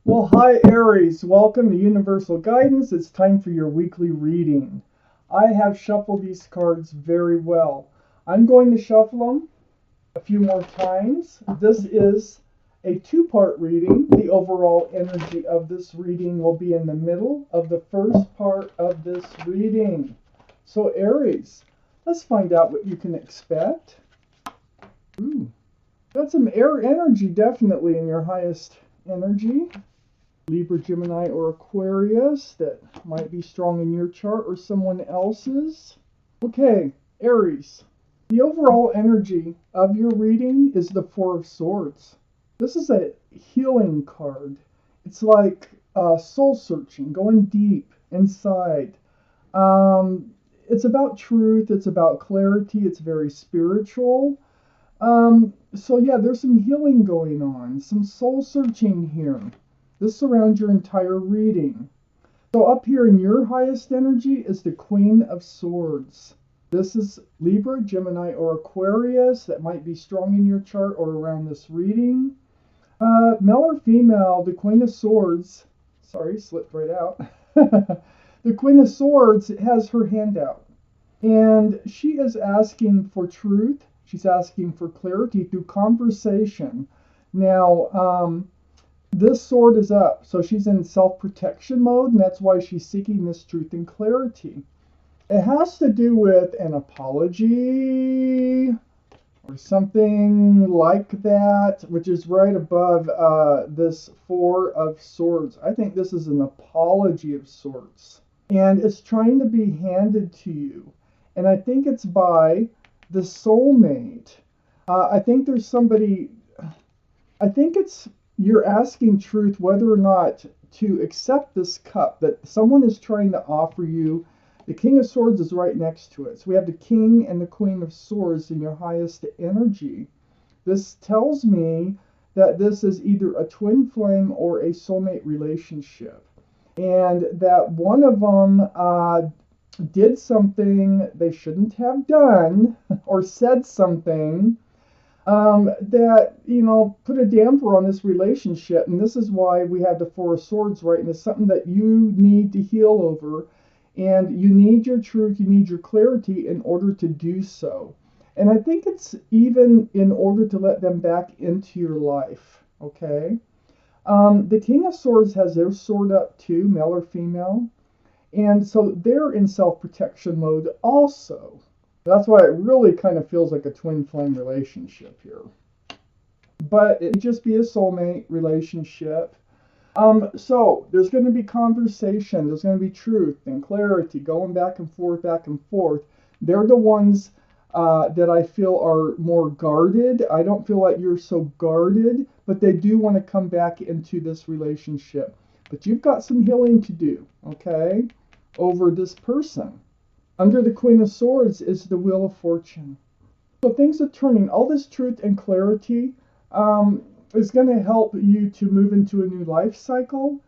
Well, hi Aries, welcome to Universal Guidance. It's time for your weekly reading. I have shuffled these cards very well. I'm going to shuffle them a few more times. This is a two-part reading. The overall energy of this reading will be in the middle of the first part of this reading. So Aries, let's find out what you can expect. Ooh, got some air energy definitely in your highest energy. Libra, Gemini, or Aquarius that might be strong in your chart or someone else's. Okay, Aries. The overall energy of your reading is the Four of Swords. This is a healing card. It's like soul searching, going deep inside. It's about truth. It's about clarity. It's very spiritual. So yeah, there's some healing going on, some soul searching here. This surrounds your entire reading. So up here in your highest energy is the Queen of Swords. This is Libra, Gemini, or Aquarius that might be strong in your chart or around this reading. Male or female, the Queen of Swords, sorry, slipped right out. The Queen of Swords has her hand out. And she is asking for truth. She's asking for clarity through conversation. Now, this sword is up, so she's in self-protection mode, and that's why she's seeking this truth and clarity. It has to do with an apology or something like that, which is right above this Four of Swords. I think this is an apology of sorts, and it's trying to be handed to you. And I think it's by the soulmate. I think there's somebody, I think it's you're asking truth whether or not to accept this cup that someone is trying to offer you. The King of Swords is right next to it. So we have the King and the Queen of Swords in your highest energy. This tells me that this is either a twin flame or a soulmate relationship. And that one of them did something they shouldn't have done or said something that, put a damper on this relationship. And this is why we have the Four of Swords, right? And it's something that you need to heal over. And you need your truth, you need your clarity in order to do so. And I think it's even in order to let them back into your life, okay? The King of Swords has their sword up too, male or female. And so they're in self-protection mode also. That's why it really kind of feels like a twin flame relationship here. But it just be a soulmate relationship. So there's going to be conversation. There's going to be truth and clarity going back and forth, back and forth. They're the ones that I feel are more guarded. I don't feel like you're so guarded, but they do want to come back into this relationship. But you've got some healing to do, okay, over this person. Under the Queen of Swords is the Wheel of Fortune. So things are turning. All this truth and clarity is going to help you to move into a new life cycle.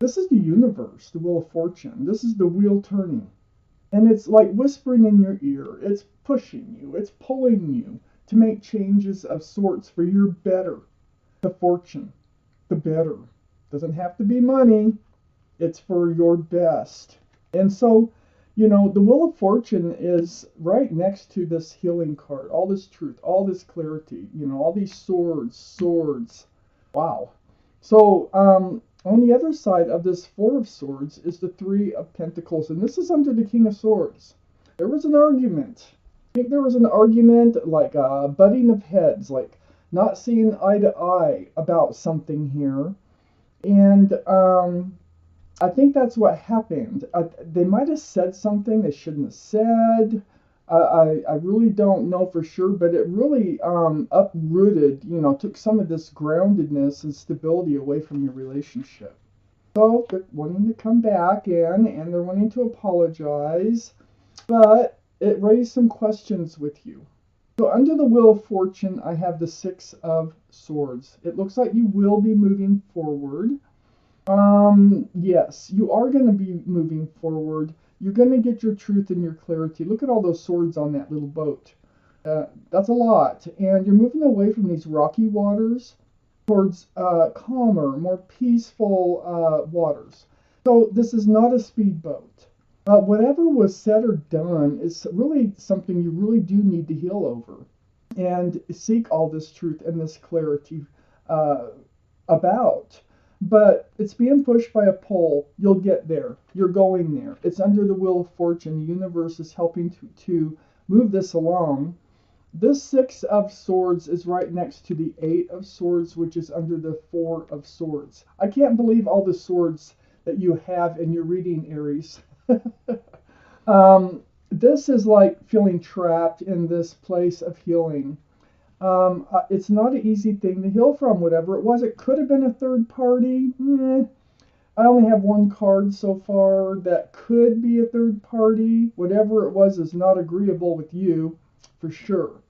This is the universe, the Wheel of Fortune. This is the wheel turning. And it's like whispering in your ear. It's pushing you. It's pulling you to make changes of sorts for your better. The fortune, the better. Doesn't have to be money. It's for your best. And so, the Wheel of Fortune is right next to this healing card. All this truth, all this clarity, all these swords. Wow. So, on the other side of this Four of Swords is the Three of Pentacles. And this is under the King of Swords. There was an argument. I think there was an argument, like a butting of heads, like not seeing eye to eye about something here. And, I think that's what happened. They might have said something they shouldn't have said. I really don't know for sure, but it really uprooted, took some of this groundedness and stability away from your relationship. So they're wanting to come back in and they're wanting to apologize, but it raised some questions with you. So under the Wheel of Fortune, I have the Six of Swords. It looks like you will be moving forward. Yes, you are going to be moving forward. You're going to get your truth and your clarity. Look at all those swords on that little boat. That's a lot. And you're moving away from these rocky waters. towards calmer, more peaceful waters. So this is not a speedboat. Whatever was said or done is really something you really do need to heal over and seek all this truth and this clarity about. But it's being pushed by a pole. You'll get there. You're going there. It's under the wheel of fortune. The universe is helping to move this along. This Six of Swords is right next to the Eight of Swords, which is under the Four of Swords. I can't believe all the swords that you have in your reading, Aries. This is like feeling trapped in this place of healing. It's not an easy thing to heal from, whatever it was. It could have been a third party. I only have one card so far that could be a third party. Whatever it was is not agreeable with you, for sure.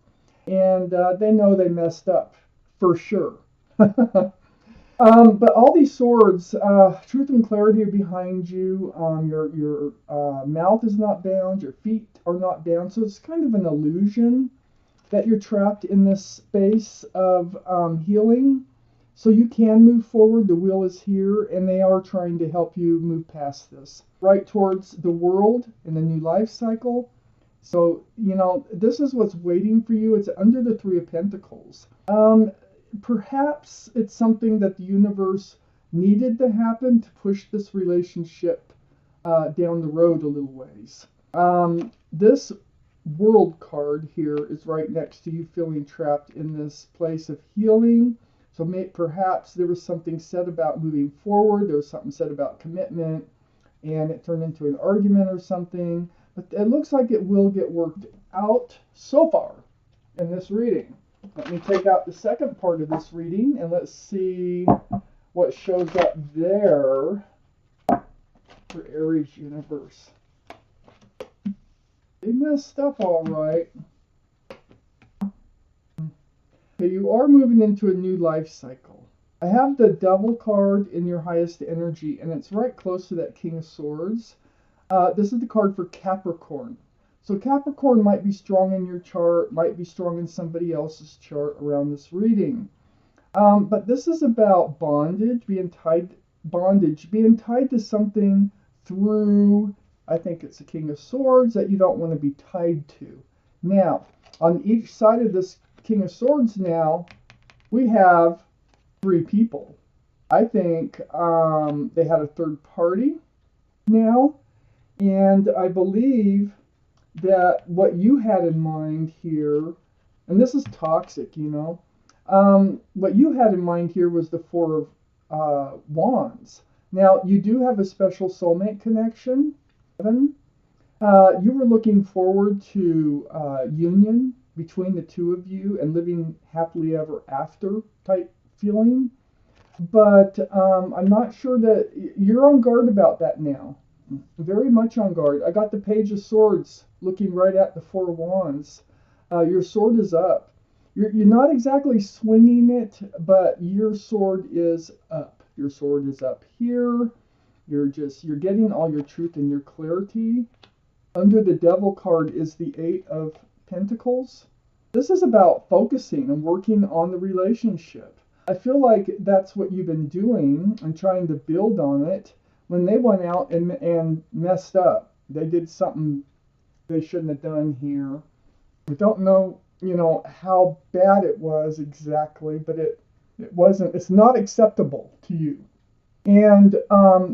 And they know they messed up, for sure. But all these swords, truth and clarity are behind you. Your mouth is not bound. Your feet are not bound. So it's kind of an illusion that you're trapped in this space of healing. So you can move forward. The wheel is here, and they are trying to help you move past this, right towards the world and the new life cycle. So, this is what's waiting for you. It's under the Three of Pentacles. Perhaps it's something that the universe needed to happen to push this relationship down the road a little ways. This World card here is right next to you feeling trapped in this place of healing. So perhaps there was something said about moving forward. There was something said about commitment, and it turned into an argument or something. But it looks like it will get worked out so far in this reading. Let me take out the second part of this reading, and let's see what shows up there for Aries universe. They messed up all right. Okay, you are moving into a new life cycle. I have the Devil card in your highest energy, and it's right close to that King of Swords. This is the card for Capricorn. So Capricorn might be strong in your chart, might be strong in somebody else's chart around this reading. But this is about bondage, being tied to something through, I think it's the King of Swords, that you don't want to be tied to. Now, on each side of this King of Swords now, we have three people. I think they had a third party now, and I believe that what you had in mind here, and this is toxic, what you had in mind here was the Four of Wands. Now, you do have a special soulmate connection. You were looking forward to union between the two of you and living happily ever after type feeling. But I'm not sure that you're on guard about that now. Very much on guard. I got the Page of Swords looking right at the Four of Wands. Your sword is up. You're not exactly swinging it, but your sword is up. Your sword is up here. You're getting all your truth and your clarity. Under the Devil card is the Eight of Pentacles. This is about focusing and working on the relationship. I feel like that's what you've been doing and trying to build on it. When they went out and messed up, they did something they shouldn't have done here. We don't know, how bad it was exactly, but it wasn't. It's not acceptable to you. And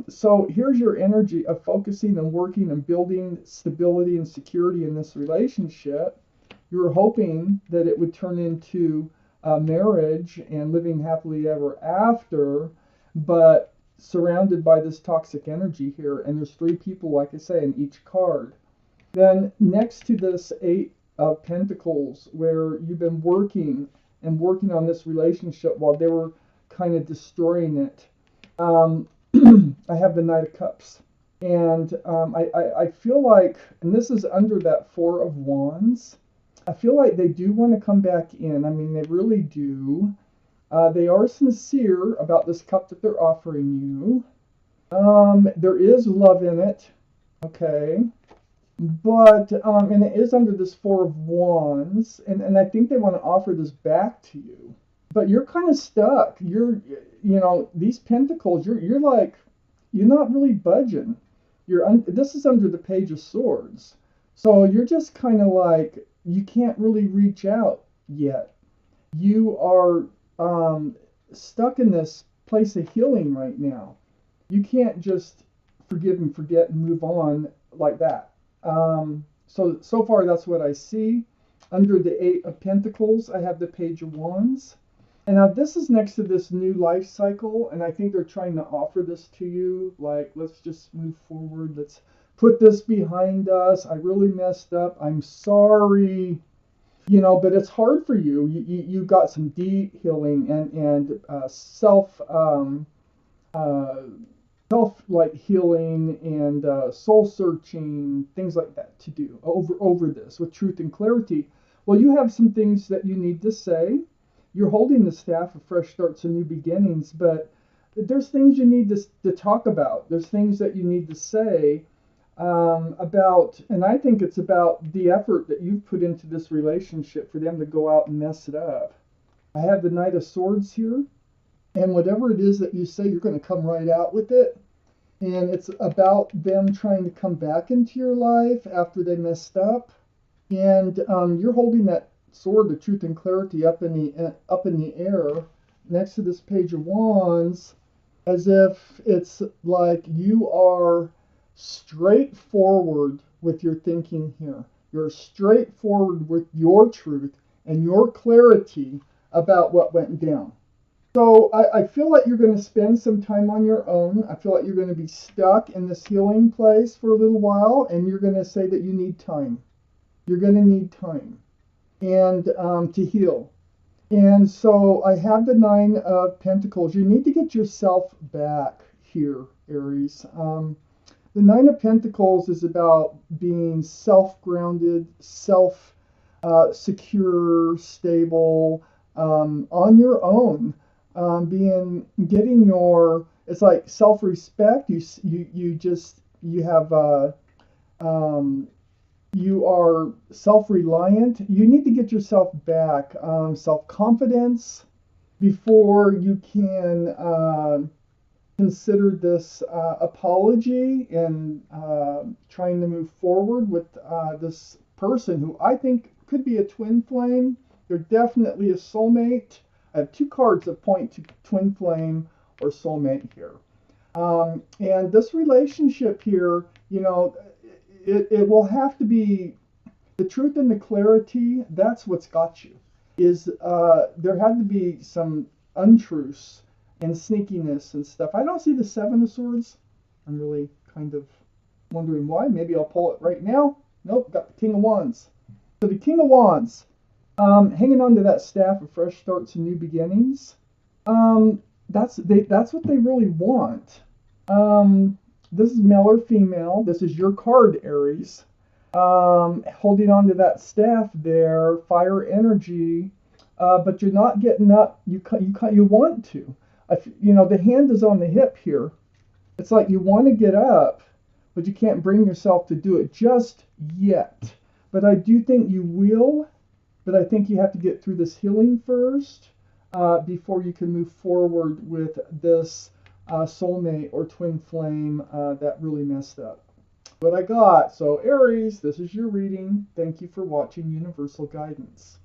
so here's your energy of focusing and working and building stability and security in this relationship. You were hoping that it would turn into a marriage and living happily ever after, but surrounded by this toxic energy here. And there's three people, like I say, in each card. Then next to this Eight of Pentacles, where you've been working on this relationship while they were kind of destroying it. I have the Knight of Cups. And I feel like, and this is under that Four of Wands, I feel like they do want to come back in. I mean, they really do. They are sincere about this cup that they're offering you. There is love in it. Okay. But, and it is under this Four of Wands. And I think they want to offer this back to you. but you're kind of stuck. These pentacles, you're like, you're not really budging. This is under the Page of Swords. So you're just kind of like, you can't really reach out yet. You are stuck in this place of healing right now. You can't just forgive and forget and move on like that. So far, that's what I see. Under the Eight of Pentacles, I have the Page of Wands. And now this is next to this new life cycle, and I think they're trying to offer this to you. Like, let's just move forward. Let's put this behind us. I really messed up. I'm sorry. But it's hard for you. You got some deep healing and self like healing and soul searching, things like that to do over this with truth and clarity. Well, you have some things that you need to say. You're holding the staff of fresh starts and new beginnings, but there's things you need to talk about. There's things that you need to say about, and I think it's about the effort that you've put into this relationship for them to go out and mess it up. I have the Knight of Swords here, and whatever it is that you say, you're going to come right out with it. And it's about them trying to come back into your life after they messed up. And you're holding that sword of truth and clarity up in the air next to this Page of Wands, as if it's like you are straightforward with your thinking here. You're straightforward with your truth and your clarity about what went down. So I feel like you're going to spend some time on your own. I feel like you're going to be stuck in this healing place for a little while, and you're going to say that you need time. You're going to need time and to heal. And so I have the Nine of Pentacles. You need to get yourself back here, Aries. The Nine of Pentacles is about being self-grounded, self-secure, stable, on your own. Getting your, it's like self-respect. You are self-reliant. You need to get yourself back, self-confidence before you can consider this apology and trying to move forward with this person who I think could be a twin flame. They're definitely a soulmate. I have two cards that point to twin flame or soulmate here. And this relationship here, it will have to be the truth and the clarity. That's what's got you. There had to be some untruths and sneakiness and stuff. I don't see the Seven of Swords. I'm really kind of wondering why. Maybe I'll pull it right now. Nope, got the King of Wands. So the King of Wands, hanging on to that staff of fresh starts and new beginnings. That's what they really want. This is male or female. This is your card, Aries. Holding on to that staff there, fire energy, but you're not getting up. You want to. The hand is on the hip here. It's like you want to get up, but you can't bring yourself to do it just yet. But I do think you will. But I think you have to get through this healing first before you can move forward with this soulmate or twin flame that really messed up. What I got. So Aries, this is your reading. Thank you for watching Universal Guidance.